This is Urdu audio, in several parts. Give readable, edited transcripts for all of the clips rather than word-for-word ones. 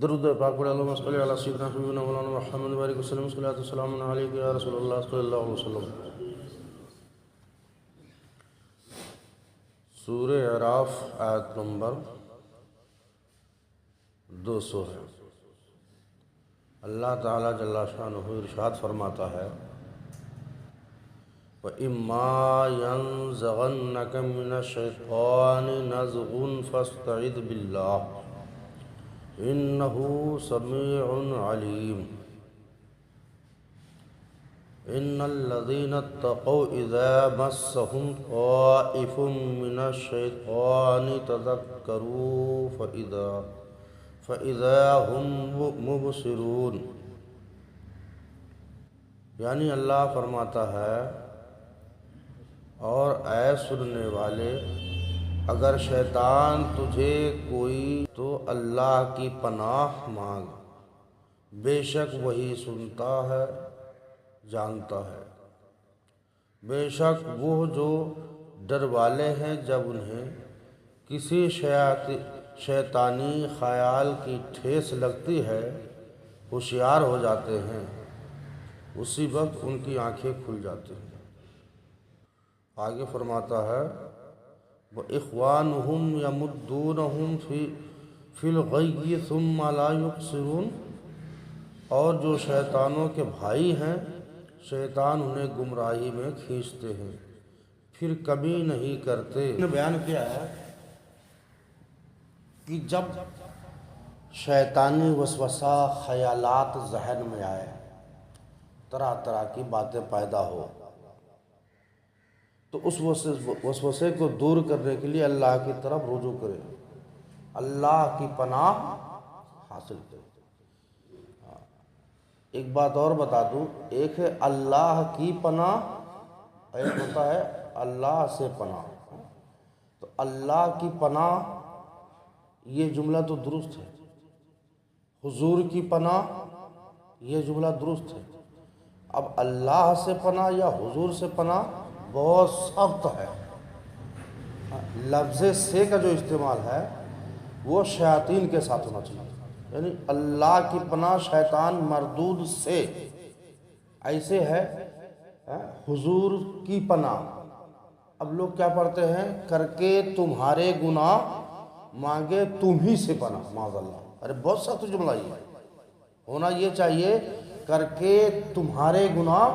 درود پاک پڑھے اللہم صلی علی سیدنا حبیبنا مولانا محمد بارک وسلم صلاۃ والسلام علیک یا رسول اللہ صلی اللہ علیہ وسلم۔ سورہ اعراف آیت نمبر 200 ہے۔ اللہ تعالیٰ جل شانہ ارشاد فرماتا ہے وَإِمَّا يَنزَغَنَّكَ مِنَ الشَّيْطَانِ نَزْغٌ فَاسْتَعِذْ بِاللَّهِ إِنَّهُ سَمِيعٌ عَلِيمٌ۔ إِنَّ الَّذِينَ اتَّقَوْا إِذَا مَسَّهُمْ طَائِفٌ مِّنَ الشَّيْطَانِ تَذَكَّرُوا فَإِذَا هُمْ مُبْصِرُونَ۔ یعنی اللہ فرماتا ہے اور اے سننے والے، اگر شیطان تجھے کوئی تو اللہ کی پناہ مانگ، بے شک وہی سنتا ہے، جانتا ہے۔ بے شک وہ جو ڈر والے ہیں جب انہیں کسی شیطانی خیال کی ٹھیس لگتی ہے ہوشیار ہو جاتے ہیں، اسی وقت ان کی آنکھیں کھل جاتی ہیں۔ آگے فرماتا ہے وَإِخْوَانُهُمْ يَمُدُّونَهُمْ فِي الْغَيِّ ثُمَّ لَا يُقْصِرُونَ، اور جو شیطانوں کے بھائی ہیں، شیطان انہیں گمراہی میں کھینچتے ہیں، پھر کمی نہیں کرتے۔ بیان کیا ہے کہ جب شیطانی وسوسہ خیالات ذہن میں آئے، طرح طرح کی باتیں پیدا ہو، تو اس وسوسے کو دور کرنے کے لیے اللہ کی طرف رجوع کرے، اللہ کی پناہ حاصل کرے۔ ایک بات اور بتا دوں، ایک ہے اللہ کی پناہ، ایک ہوتا ہے اللہ سے پناہ۔ تو اللہ کی پناہ یہ جملہ تو درست ہے، حضور کی پناہ یہ جملہ درست ہے۔ اب اللہ سے پناہ یا حضور سے پناہ بہت سخت ہے۔ لفظ سے کا جو استعمال ہے وہ شیاطین کے ساتھ ہونا چاہیے، یعنی اللہ کی پناہ شیطان مردود سے، ایسے ہے حضور کی پناہ۔ اب لوگ کیا پڑھتے ہیں، کر کے تمہارے گناہ مانگے تم ہی سے پناہ، معاذ اللہ۔ ارے بہت سخت جملہ یہ ہونا یہ چاہیے، کر کے تمہارے گناہ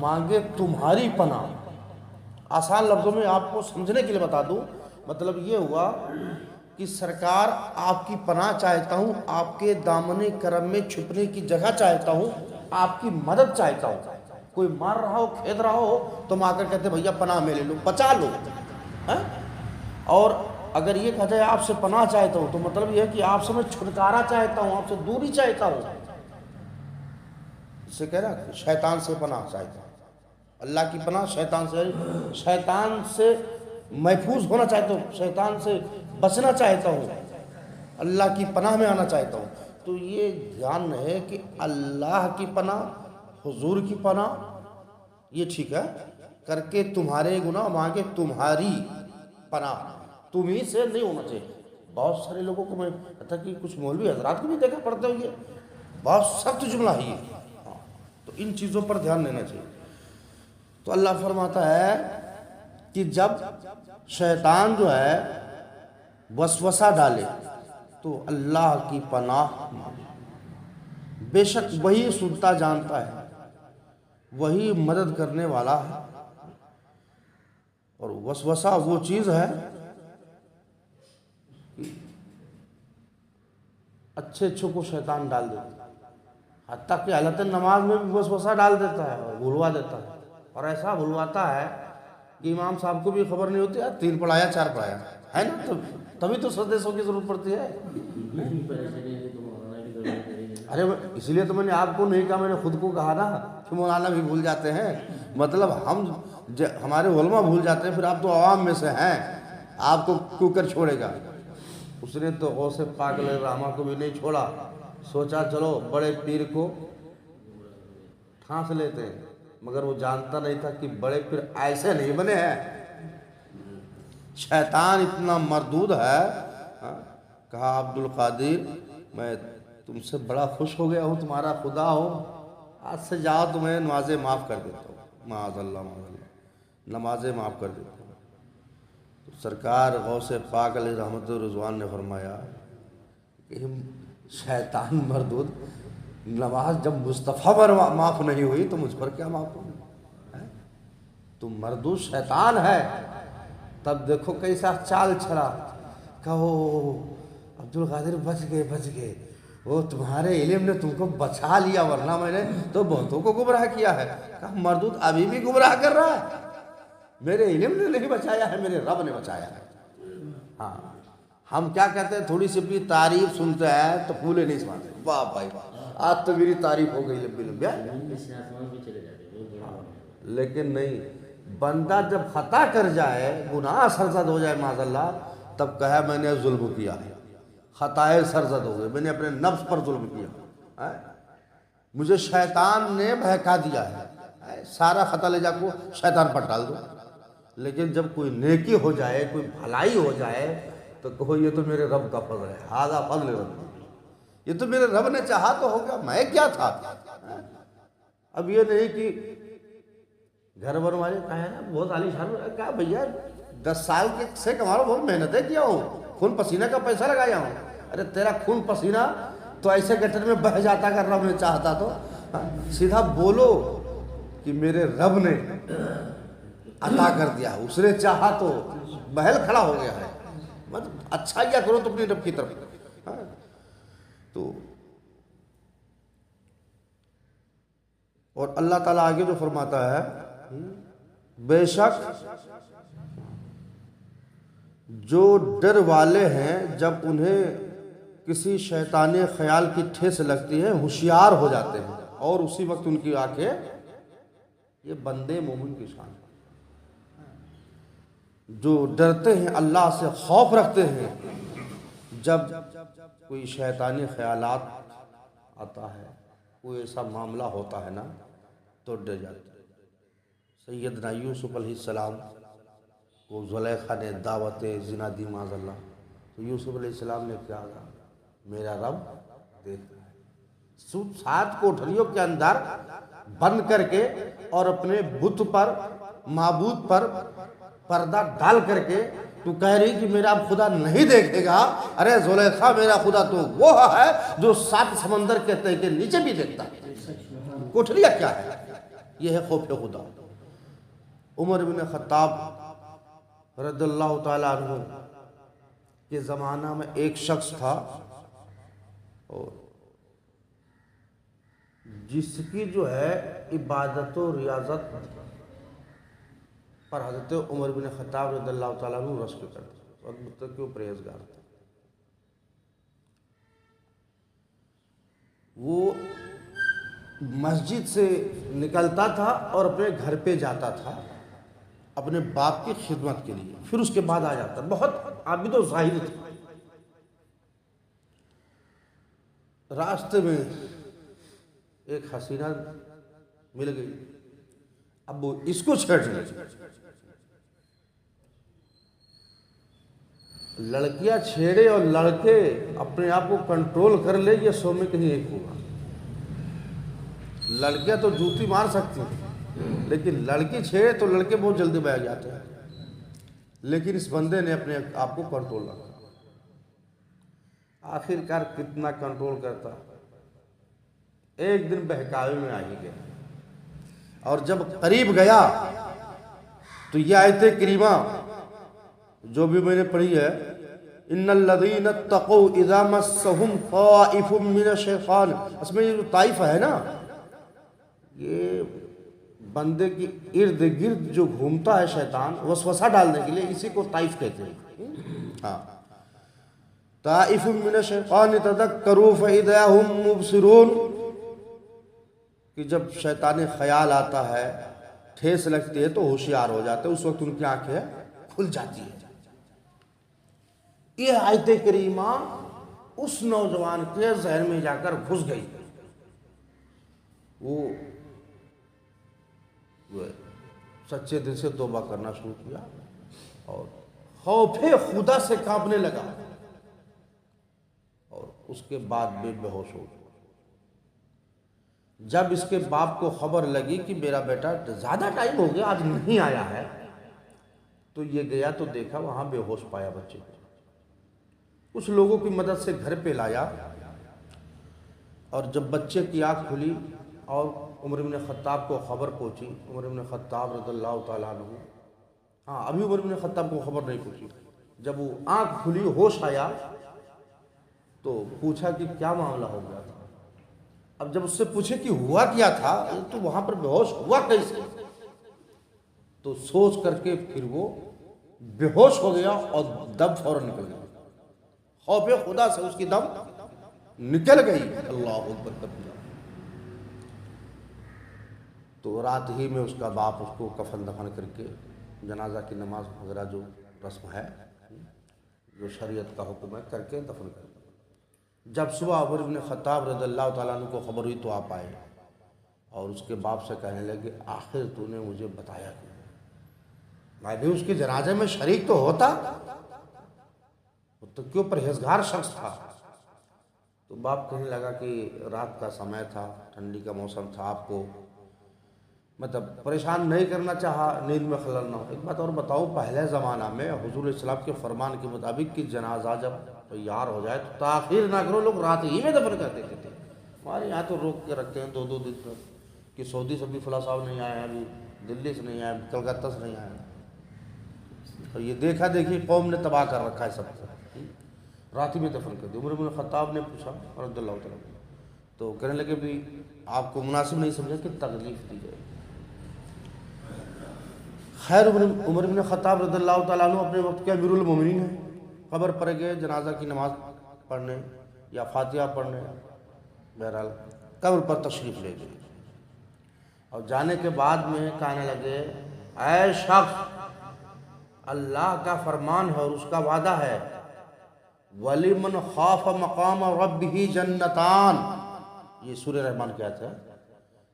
مانگے تمہاری پناہ۔ آسان لفظوں میں آپ کو سمجھنے کے لیے بتا دوں، مطلب یہ ہوا کہ سرکار آپ کی پناہ چاہتا ہوں، آپ کے دامن کرم میں چھپنے کی جگہ چاہتا ہوں، آپ کی مدد چاہتا ہوں۔ کوئی مار رہا ہو، کھید رہا ہو، تو آ کر کہتے بھیا پناہ میں لے لو، بچا لو۔ اور اگر یہ کہا جائے آپ سے پناہ چاہتا ہوں، تو مطلب یہ ہے کہ آپ سے میں چھٹکارا چاہتا ہوں، آپ سے دوری چاہتا ہوں۔ اس سے کہہ رہا شیطان سے پناہ چاہتا ہوں، اللہ کی پناہ شیطان سے، شیطان سے محفوظ ہونا چاہتا ہوں، شیطان سے بچنا چاہتا ہوں، اللہ کی پناہ میں آنا چاہتا ہوں۔ تو یہ دھیان ہے کہ اللہ کی پناہ، حضور کی پناہ یہ ٹھیک ہے، کر کے تمہارے گناہ مانگے تمہاری پناہ، تم ہی سے نہیں ہونا چاہیے۔ بہت سارے لوگوں کو میں حتیٰ کہ کچھ مولوی حضرات کو بھی دیکھا پڑتے ہوئے، بہت سخت جملہ ہے یہ۔ تو ان چیزوں پر دھیان دینا چاہیے۔ تو اللہ فرماتا ہے کہ جب شیطان جو ہے وسوسہ ڈالے تو اللہ کی پناہ مانگے، بے شک وہی سنتا جانتا ہے، وہی مدد کرنے والا ہے۔ اور وسوسہ وہ چیز ہے اچھے اچھوں کو شیطان ڈال دیتا ہے، حتیٰ کہ حالت نماز میں بھی وسوسہ ڈال دیتا ہے اور بھلوا دیتا ہے، اور ایسا بھلواتا ہے کہ امام صاحب کو بھی خبر نہیں ہوتی ہے 3 پڑھایا 4 پڑھایا ہے نا، تبھی تو سدیسوں کی ضرورت پڑتی ہے۔ ارے اس لیے تو میں نے آپ کو نہیں کہا، میں نے خود کو کہا نا کہ مولانا بھی بھول جاتے ہیں، مطلب ہمارے علماء بھول جاتے ہیں، پھر آپ تو عوام میں سے ہیں، آپ کو کیوں کر چھوڑے گا۔ اس نے تو غوث پاک علیہ الرحمہ کو بھی نہیں چھوڑا، سوچا چلو بڑے پیر کو ٹھانس لیتے ہیں، مگر وہ جانتا نہیں تھا کہ بڑے پیر ایسے نہیں بنے ہیں۔ شیطان اتنا مردود ہے، کہا عبد القادر میں تم سے بڑا خوش ہو گیا ہوں، تمہارا خدا ہو، آج سے جاؤ تمہیں نمازیں معاف کر دیتا ہوں، معاذ اللہ معاذ اللہ، نمازیں معاف کر دیتا ہوں۔ تو سرکار غوث پاک علیہ رحمت رضوان نے فرمایا کہ شیطان مردود، نماز جب مصطفیٰ پر معاف نہیں ہوئی تو مجھ پر کیا معاف ہوگی؟ تو مردود شیطان ہے۔ تب دیکھو کیسا چال چھڑا، کہو عبد القادر بچ گئے، وہ تمہارے علم نے تم کو بچا لیا، ورنہ میں نے تو بہتوں کو گمراہ کیا ہے۔ کہا مردود ابھی بھی گمراہ کر رہا ہے، میرے علم نے نہیں بچایا ہے، میرے رب نے بچایا ہے۔ ہاں ہم کیا کہتے ہیں، تھوڑی سی بھی تعریف سنتے ہیں تو پھولے نہیں سماتے، واہ بھائی آج تو میری تعریف ہو گئی لمبی، لیکن نہیں، بندہ جب خطا کر جائے، گناہ سرزد ہو جائے معاذ اللہ، تب کہا میں نے ظلم کیا ہے، خطائے سرزد ہو گئے، میں نے اپنے نفس پر ظلم کیا، مجھے شیطان نے بہکا دیا ہے، سارا خطا لے جا کو شیطان پر ڈال دو۔ لیکن جب کوئی نیکی ہو جائے، کوئی بھلائی ہو جائے تو کہو یہ تو میرے رب کا فضل ہے، ھذا فضل رب، یہ تو میرے رب نے چاہا تو ہو گیا، میں کیا تھا۔ اب یہ نہیں کہ گھر بھر والے کہا نا بہت عالی شان، کہا بھیا 10 سال سے کما رہا ہوں، بہت محنتیں کیا ہوں، خون پسینہ کا پیسہ لگایا ہوں۔ ارے تیرا خون پسینہ تو ایسے گٹر میں بہہ جاتا اگر رب نے چاہتا تو، سیدھا بولو کہ میرے رب نے عطا کر دیا، اس نے چاہا تو بہل کھڑا ہو گیا ہے، مطلب اچھا کیا کرو تو اپنی رب کی طرف۔ تو اور اللہ تعالیٰ آگے جو فرماتا ہے، بے شک جو ڈر والے ہیں جب انہیں کسی شیطانی خیال کی ٹھیس لگتی ہے ہوشیار ہو جاتے ہیں، اور اسی وقت ان کی آنکھیں، یہ بندے مومن کی شان ہے، جو ڈرتے ہیں اللہ سے، خوف رکھتے ہیں، جب کوئی شیطانی خیالات آتا ہے، کوئی ایسا معاملہ ہوتا ہے نا تو ڈر جاتے ہیں۔ سیدنا یوسف علیہ السلام کو زلیخا نے دعوت زنا دی معاذ اللہ، تو یوسف علیہ السلام نے کیا کہا، میرا رب دیکھ رہا ہے، 7 کوٹھریوں کے اندر بند کر کے اور اپنے بت پر، معبود پر پردہ ڈال کر کے تو کہہ رہی کہ میرا خدا نہیں دیکھے گا۔ ارے زلیخا میرا خدا تو وہ ہے جو 7 سمندر کے تہہ کے نیچے بھی دیکھتا ہے، کوٹھریاں کیا ہے، یہ ہے خوف خدا۔ عمر بن خطاب رضی اللہ تعالیٰ عنہ کے زمانہ میں ایک شخص تھا، اور جس کی جو ہے عبادت و ریاضت پر حضرت عمر بن خطاب رضی اللہ تعالیٰ عنہ رشک کرتے، اور متقی و پرہیزگار تھے۔ وہ مسجد سے نکلتا تھا اور اپنے گھر پہ جاتا تھا اپنے باپ کی خدمت کے لیے، پھر اس کے بعد آ جاتا، بہت عابد و زاہد تھا۔ راستے میں ایک حسینہ مل گئی، اب وہ اس کو چھیڑنے لگی، لڑکیاں چھیڑے اور لڑکے اپنے آپ کو کنٹرول کر لے، یہ سو میں کہیں ایک ہوگا۔ لڑکیاں تو جوتی مار سکتی ہیں، لیکن لڑکی چھیڑے تو لڑکے بہت جلدی بہ جاتے ہیں، لیکن اس بندے نے اپنے آپ کو کنٹرول رکھا۔ آخر کار کتنا کنٹرول کرتا، ایک دن بہکاوے میں آ ہی گیا، اور جب قریب گیا تو یہ آیت کریمہ جو بھی میں نے پڑھی ہے، ان الذین اتقوا اذا مسهم طائف من الشیطان، اس میں یہ جو طائف ہے نا، یہ بندے کی ارد گرد جو گھومتا ہے شیطان وسوسہ ڈالنے کے لیے، اسی کو طائف کہتے ہیں۔ ہاں، طائف من الشیطان تذکروا فاذا هم مبصرون، کہ جب شیطانی خیال آتا ہے، ٹھیس لگتی ہے تو ہوشیار ہو جاتے ہیں، اس وقت ان کی آنکھیں کھل جاتی ہیں۔ یہ آیت کریمہ اس نوجوان کے ذہن میں جا کر گھس گئی، وہ سچے دل سے توبہ کرنا شروع کیا اور خوف خدا سے کانپنے لگا، اور اس کے بعد بے ہوش ہو گیا۔ جب اس کے باپ کو خبر لگی کہ میرا بیٹا زیادہ ٹائم ہو گیا آج نہیں آیا ہے، تو یہ گیا تو دیکھا وہاں بے ہوش پایا بچے کو۔ کچھ لوگوں کی مدد سے گھر پہ لایا، اور جب بچے کی آنکھ کھلی اور عمر بن خطاب کو خبر پہنچی، عمر بن خطاب رضی اللہ تعالیٰ عنہ، ابھی عمر بن خطاب کو خبر نہیں پہنچی، جب وہ آنکھ کھلی ہوش آیا تو پوچھا کہ کیا معاملہ ہو گیا تھا۔ اب جب اس سے پوچھے کہ ہوا کیا تھا، تو وہاں پر بے ہوش ہوا کیسے، تو سوچ کر کے پھر وہ بے ہوش ہو گیا اور دم فوراً نکل گیا۔ خوف خدا سے اس کی دم نکل گئی۔ اللہ اکبر کبیرہ۔ تو رات ہی میں اس کا باپ اس کو کفن دفن کر کے جنازہ کی نماز وغیرہ جو رسم ہے، جو شریعت کا حکم ہے، کر کے دفن کر دیا۔ جب صبح عمر بن خطاب رضی اللہ تعالیٰ عنہ کو خبر ہوئی تو آپ آئے اور اس کے باپ سے کہنے لگے آخر تو نے مجھے بتایا کیوں؟ میں بھی اس کے جنازے میں شریک تو ہوتا، تو کیوں پرہیزگار شخص تھا۔ تو باپ کہنے لگا کہ رات کا سمے تھا، ٹھنڈی کا موسم تھا، آپ کو مطلب پریشان نہیں کرنا چاہا، نیند میں خلل نہ ہو۔ ایک بات اور بتاؤ، پہلے زمانہ میں حضور اسلام کے فرمان کے مطابق کہ جنازہ جب تیار ہو جائے تو تاخیر نہ کرو، لوگ رات ہی میں دفن کر دیتے تھے۔ ہمارے یہاں تو روک کے رکھتے ہیں 2 دن تک، کہ سعودی سے بھی فلاں صاحب نہیں آئے ہیں، ابھی دلی سے نہیں آئے، کلکتہ سے نہیں آئے، اور یہ دیکھا دیکھی قوم نے تباہ کر رکھا ہے سب کو، رات ہی میں دفن کر دیا۔ عمر بن خطاب نے پوچھا رضی اللہ تعالیٰ عنہ، تو کہنے لگے بھی آپ کو مناسب نہیں سمجھا کہ تکلیف دی جائے۔ خیر، عمر بن خطاب رضی اللہ تعالیٰ عنہ اپنے وقت کے امیر المومنین ہیں، قبر پر گئے جنازہ کی نماز پڑھنے یا فاتحہ پڑھنے، بہرحال قبر پر تشریف لے گئے، اور جانے کے بعد میں کہنے لگے اے شخص، اللہ کا فرمان ہے اور اس کا وعدہ ہے وَلِمَنْ خَافَ مَقَامَ رَبِّهِ جَنَّتَانِ، یہ سورہ رحمان کی آیت ہے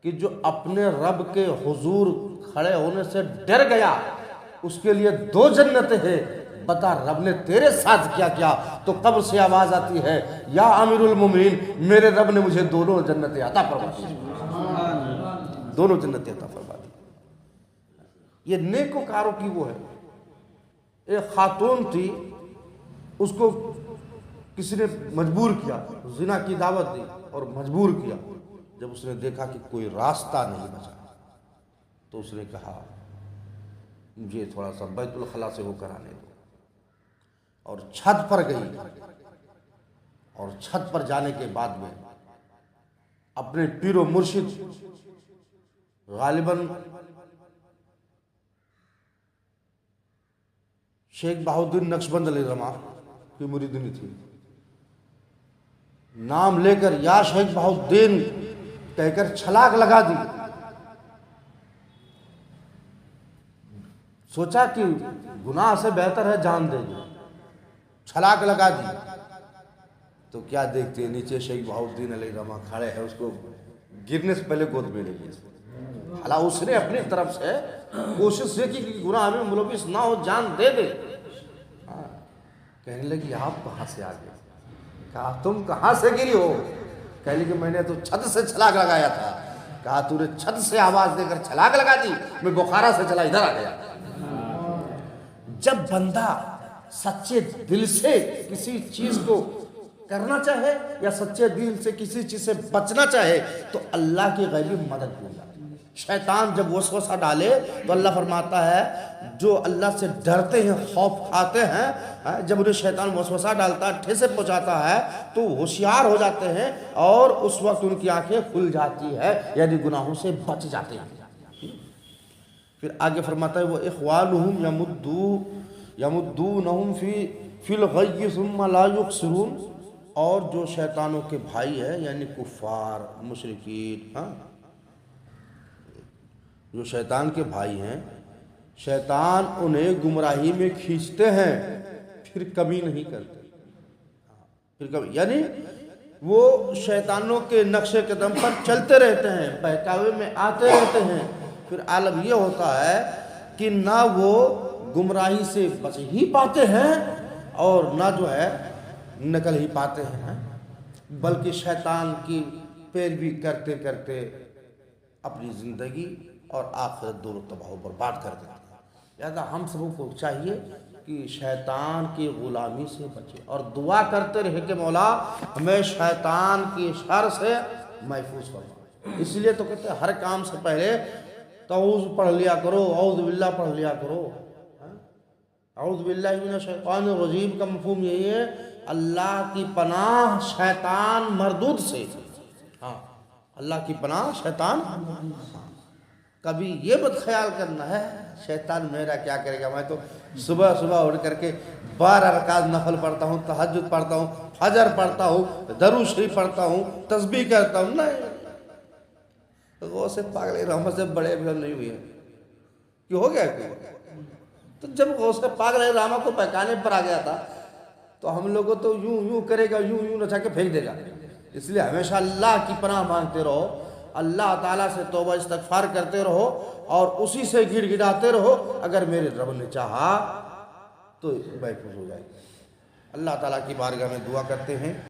کہ جو اپنے رب کے حضور کھڑے ہونے سے ڈر گیا اس کے لیے 2 جنتیں ہیں۔ بتا رب نے تیرے ساتھ کیا کیا؟ تو قبر سے آواز آتی ہے یا امیر المومنین، میرے رب نے مجھے دونوں جنتیں عطا فرما دی، دونوں جنتیں عطا فرما دی۔ یہ نیکوکاروں کی وہ ہے۔ ایک خاتون تھی، اس کو کسی نے مجبور کیا، زنا کی دعوت دی اور مجبور کیا۔ جب اس نے دیکھا کہ کوئی راستہ نہیں بچا تو اس نے کہا مجھے تھوڑا سا بیت الخلا سے ہو کر آنے دو، اور چھت پر گئی، اور چھت پر جانے کے بعد میں اپنے پیر و مرشد غالباً شیخ بہاؤالدین نقشبند علیہ الرحمہ کی مریدنی تھی، نام لے کر یا شیخ بہاؤالدین کہہ کر چھلانگ لگا دی۔ سوچا کہ گناہ سے بہتر ہے جان دے دیں، چھلانگ لگا دی تو کیا دیکھتے ہیں نیچے شیخ بہاؤالدین علیہ الرحمہ کھڑے ہیں، اس کو گرنے سے پہلے گود میں لے لیے۔ حالانکہ اس نے اپنی طرف سے کوشش یہ کی کہ گناہ میں ملوث نہ ہو، جان دے دے۔ کہنے لگی آپ کہاں سے آ گئے؟ کہا تم کہاں سے گری ہو؟ کہنے لگی میں نے تو چھت سے چھلانگ لگایا تھا۔ کہا تو نے چھت سے آواز دے کر چھلانگ لگا دی؟ میں بخارا سے چلا ادھر آ گیا۔ جب بندہ سچے دل سے کسی چیز کو کرنا چاہے یا سچے دل سے کسی چیز سے بچنا چاہے تو اللہ کی غیبی مدد مل جاتی ہے۔ شیطان جب وسوسہ ڈالے تو اللہ فرماتا ہے جو اللہ سے ڈرتے ہیں، خوف کھاتے ہیں، جب انہیں شیطان وسوسہ ڈالتا ہے، ٹھیسے پہنچاتا ہے تو ہوشیار ہو جاتے ہیں اور اس وقت ان کی آنکھیں کھل جاتی ہے، یعنی گناہوں سے بچ جاتے ہیں۔ پھر آگے فرماتا ہے وہ اخوانہم یمدونہم فی الغی ثم لا یقصرون، اور جو شیطانوں کے بھائی ہیں یعنی کفار مشرکین، جو شیطان کے بھائی ہیں، شیطان انہیں گمراہی میں کھینچتے ہیں پھر کمی نہیں کرتے، پھر کمی یعنی وہ شیطانوں کے نقش قدم پر چلتے رہتے ہیں، بہکاوے میں آتے رہتے ہیں۔ پھر عالم یہ ہوتا ہے کہ نہ وہ گمراہی سے بچ ہی پاتے ہیں اور نہ جو ہے نکل ہی پاتے ہیں۔ بلکہ شیطان کی پیروی کرتے کرتے اپنی زندگی اور آخرت دونوں تباہ و برباد کر دیتے ہیں۔ لہذا ہم سب کو چاہیے کہ شیطان کی غلامی سے بچے اور دعا کرتے رہے کہ مولا ہمیں شیطان کی شر سے محفوظ فرما۔ اس لیے تو کہتے ہیں ہر کام سے پہلے تعوذ پڑھ لیا کرو، اعوذ باللہ پڑھ لیا کرو۔ اعوذ باللہ من الشیطان الرجیم کا مفہوم یہی ہے اللہ کی پناہ شیطان مردود سے۔ ہاں، اللہ کی پناہ شیطان۔ کبھی یہ مت خیال کرنا ہے شیطان میرا کیا کرے گا، میں تو صبح صبح اٹھ کر کے 12 رکعت نفل پڑھتا ہوں، تہجد پڑھتا ہوں، فجر پڑھتا ہوں، درود شریف پڑھتا ہوں، تسبیح کرتا ہوں۔ نہیں، غوث پاک علیہ رحمت سے بڑے بھی نہیں ہوئے ہیں کہ ہو گیا کہ تو جب غوث پاک علیہ رحمت کو پہچانے پر آ گیا تھا تو ہم لوگوں تو یوں یوں کرے گا، یوں یوں نچا کے پھینک دے گا۔ اس لیے ہمیشہ اللہ کی پناہ مانگتے رہو، اللہ تعالیٰ سے توبہ استغفار کرتے رہو اور اسی سے گڑ گڑاتے رہو۔ اگر میرے رب نے چاہا تو محفوظ ہو جائے۔ اللہ تعالیٰ کی بارگاہ میں دعا کرتے ہیں۔